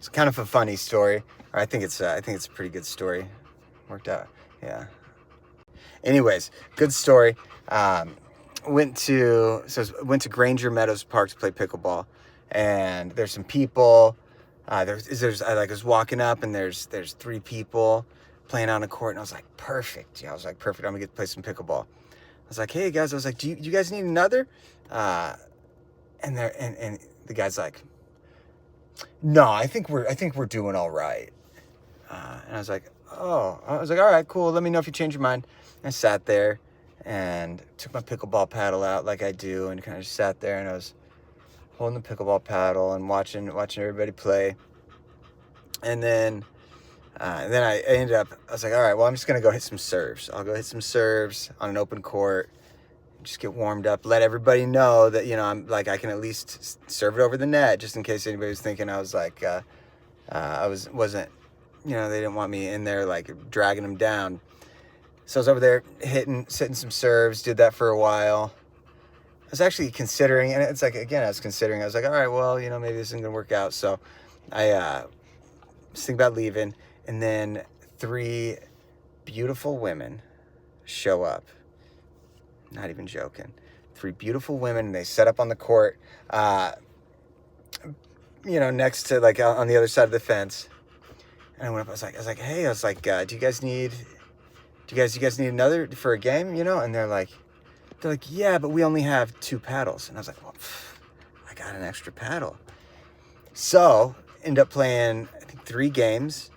It's kind of a funny story. I think it's a pretty good story. Worked out. Yeah. Anyways, good story. Went to Granger Meadows Park to play pickleball, and there's some people. I was walking up, and there's 3 people playing on a court, and I was like, perfect. Yeah, I was like, perfect. I'm gonna get to play some pickleball. I was like, hey guys, I was like, do you guys need another? And the guy's like, no, I think we're doing all right. And I was like, all right, cool. Let me know if you change your mind. And I sat there and took my pickleball paddle out like I do, and kind of just sat there, and I was holding the pickleball paddle and watching everybody play. And then I ended up, I was like, all right, well, I'm just going to go hit some serves. I'll go hit some serves on an open court, just get warmed up, let everybody know that, I'm like, I can at least serve it over the net, just in case anybody was thinking I was like, wasn't, they didn't want me in there, like, dragging them down. So I was over there sitting some serves, did that for a while. I was actually considering, and it's like, again, I was like, all right, well, maybe this isn't going to work out. So I was thinking about leaving, and then 3 beautiful women show up. Not even joking. 3 beautiful women, and they set up on the court, next to, like, on the other side of the fence. And I went up, I was like, hey, do you guys need another for a game, And they're like, yeah, but we only have 2 paddles. And I was like, well, I got an extra paddle. So ended up playing, I think, 3 games,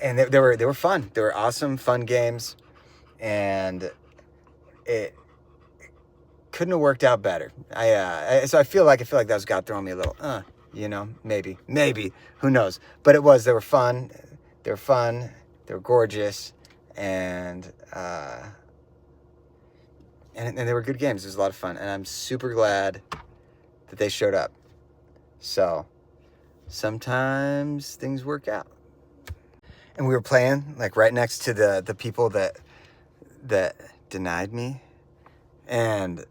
and they were fun. They were awesome, fun games, and it couldn't have worked out better. So I feel like that was God throwing me a little, maybe, who knows? But they were fun. They were gorgeous, and they were good games. It was a lot of fun, and I'm super glad that they showed up. So sometimes things work out. And we were playing, like, right next to the people that denied me, and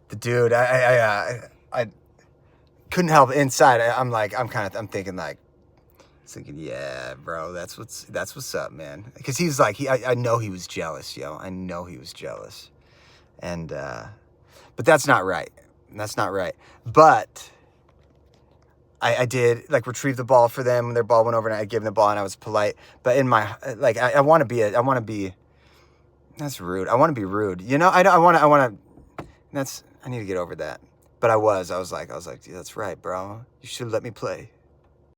the dude, I couldn't help it. Inside, I'm thinking, yeah, bro, that's what's up, man. Because he's like, I know he was jealous, yo. I know he was jealous. And, but that's not right. But I did, like, retrieve the ball for them when their ball went over, and I gave them the ball, and I was polite. But in my, like, I want to be, that's rude. I want to be rude. I need to get over that. But I was like, dude, that's right, bro. You should let me play.